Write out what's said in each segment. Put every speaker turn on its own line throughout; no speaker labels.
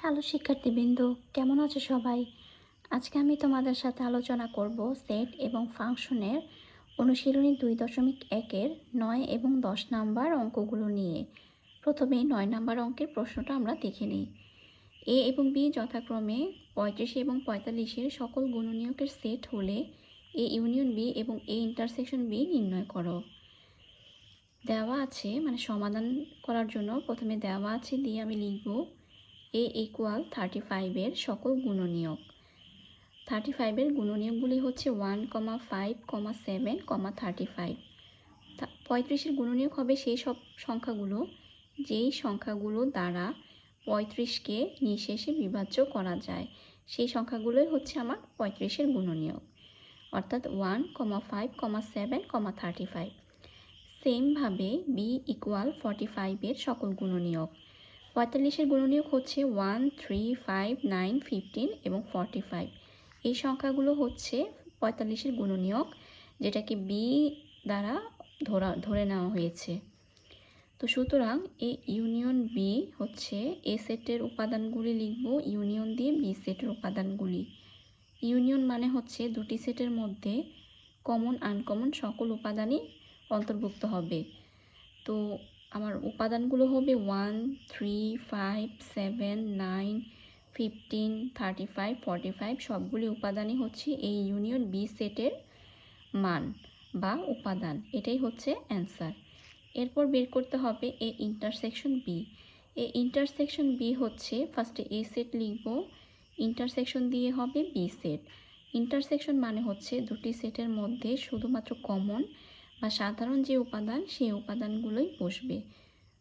Hello শিক্ষার্থীবৃন্দ, কেমন আছো সবাই? আজকে আমি তোমাদের সাথে আলোচনা করব সেট এবং ফাংশনের অনুশীলনী 2.1-এর 9 এবং 10 নাম্বার অঙ্কগুলো নিয়ে। প্রথমে 9 নাম্বার অঙ্কের প্রশ্নটা আমরা দেখে নিই। এ এবং বি যথাক্রমে 35 এবং 45-এর সকল গুণনীয়কের সেট হলে এ ইউনিয়ন বি এবং এ ইন্টারসেকশন বি নির্ণয় করো। দেওয়া আছে, মানে সমাধান করার জন্য প্রথমে দেওয়া আছে দিয়ে আমি লিখব এ ইকুয়াল 35-এর সকল গুণনীয়ক। 35-এর গুণনীয়কগুলি হচ্ছে 1, 5, 7, 35। 35-এর গুণনীয়ক হবে সেই সব সংখ্যাগুলো যেই সংখ্যাগুলো দ্বারা 35-কে নিঃশেষে বিভাজ্য করা যায়, সেই সংখ্যাগুলোই হচ্ছে আমার 35-এর গুণনীয়ক, অর্থাৎ 1, 5, 7, 35। সেমভাবে বি ইকুয়াল 45-এর সকল গুণনীয়ক। 45-এর গুণনীয়ক হচ্ছে 1, 3, 5, 9, 15 এবং 45। এই সংখ্যাগুলো হচ্ছে 45-এর গুণনীয়ক, যেটাকে বি দ্বারা ধরে নেওয়া হয়েছে। তো সুতরাং এ ইউনিয়ন বি হচ্ছে এ সেটের উপাদানগুলি লিখব ইউনিয়ন দিয়ে বি সেটের উপাদানগুলি। ইউনিয়ন মানে হচ্ছে দুটি সেটের মধ্যে কমন আনকমন সকল উপাদানই অন্তর্ভুক্ত হবে। তো আমার উপাদানগুলো হবে 1, 3, 5, 7, 9, 15, 35, 45 সবগুলি উপাদানই হচ্ছে এই ইউনিয়ন বি সেটের মান বা উপাদান। এটাই হচ্ছে অ্যান্সার। এরপর বের করতে হবে A intersection B. A intersection B হচ্ছে ফার্স্টে এ সেট লিখব, ইন্টারসেকশন দিয়ে হবে বি সেট। ইন্টারসেকশন মানে হচ্ছে দুটি সেটের মধ্যে শুধুমাত্র কমন বা সাধারণ যে উপাদান সেই উপাদানগুলোই বসবে।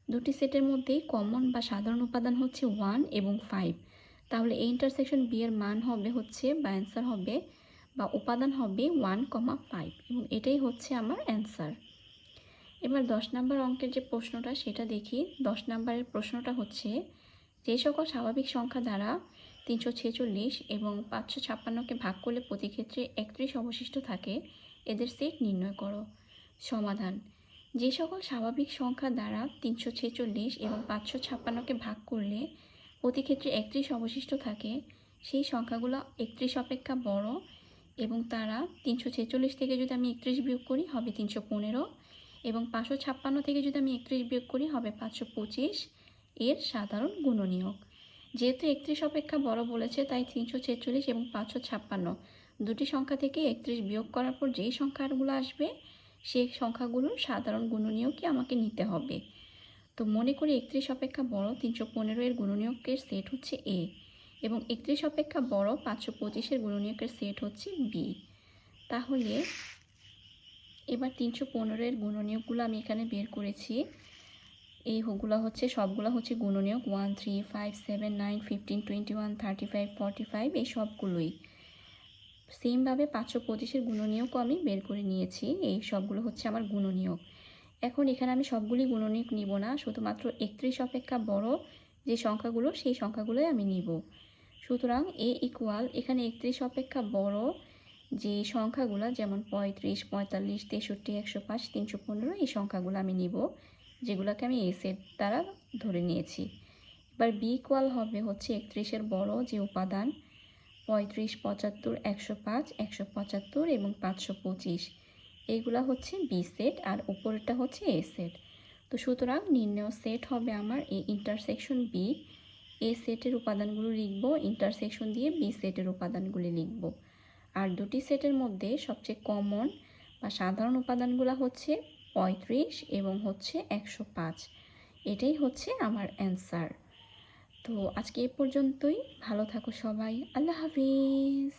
দুটি সেটের মধ্যেই কমন বা সাধারণ উপাদান হচ্ছে 1 এবং 5। তাহলে এই ইন্টারসেকশন বি এর মান হবে হচ্ছে বা অ্যান্সার হবে বা উপাদান হবে 1, 5 এবং এটাই হচ্ছে আমার অ্যান্সার। এবার 10 নম্বর অঙ্কের যে প্রশ্নটা সেটা দেখি। 10 নম্বরের প্রশ্নটা হচ্ছে যে সকল স্বাভাবিক সংখ্যা দ্বারা 346 এবং 556কে ভাগ করলে প্রতি ক্ষেত্রে 31 অবশিষ্ট থাকে এদের সেট নির্ণয় করো। সমাধান: যে সকল স্বাভাবিক সংখ্যা দ্বারা 346 এবং 556কে ভাগ করলে প্রতি ক্ষেত্রে 31 অবশিষ্ট থাকে সেই সংখ্যাগুলো 31 অপেক্ষা বড় এবং তারা 346 থেকে যদি আমি 31 বিয়োগ করি হবে 315 এবং 556 থেকে যদি আমি 31 বিয়োগ করি হবে 525 এর সাধারণ গুণনীয়ক। যেহেতু 31 অপেক্ষা বড় বলেছে তাই 346 এবং 556 দুটি সংখ্যা থেকে 31 বিয়োগ করার পর যেই সংখ্যাগুলো আসবে সেই সংখ্যাগুলোর সাধারণ গুণনীয়কই আমাকে নিতে হবে। তো মনে করি 31 অপেক্ষা বড় 315 এর গুণনীয়কের সেট হচ্ছে এ এবং 31 অপেক্ষা বড় 525 এর গুণনীয়কের সেট হচ্ছে বি। তাহলে এবার 315 এর গুণনীয়কগুলো আমি এখানে বের করেছি। এইগুলো হচ্ছে সবগুলো হচ্ছে গুণনীয়ক 1, 3, 5, 7, 9, 15, 21, 35, 45 এই সবগুলোই। সেমভাবে 525-এর গুণনীয়কও আমি বের করে নিয়েছি। এই সবগুলো হচ্ছে আমার গুণনীয়ক। এখন এখানে আমি সবগুলি গুণনীয়ক নিব না, শুধুমাত্র 31 অপেক্ষা বড় যে সংখ্যাগুলো সেই সংখ্যাগুলোই আমি নিব। সুতরাং এ ইকুয়াল এখানে 31 অপেক্ষা বড় যে সংখ্যাগুলো যেমন 35, 45, 63, 105, 315 এই সংখ্যাগুলো আমি নিব, যেগুলোকে আমি এ সেট দ্বারা ধরে নিয়েছি। এবার বি ইকুয়াল হবে হচ্ছে 31-এর বড় যে উপাদান 35, 75, 105, 175 এবং 525 এইগুলা হচ্ছে বি সেট আর উপরেরটা হচ্ছে এ সেট। তো সুতরাং নির্ণয় সেট হবে আমার এ ইন্টারসেকশন বি। এ সেটের উপাদানগুলো লিখব, ইন্টারসেকশন দিয়ে বি সেটের উপাদানগুলি লিখব। আর দুটি সেটের মধ্যে সবচেয়ে কমন বা সাধারণ উপাদানগুলো হচ্ছে 35 এবং হচ্ছে 105। এটাই হচ্ছে আমার অ্যান্সার। তো আজকে এ পর্যন্তই। ভালো থাকো সবাই। আল্লাহ হাফিজ।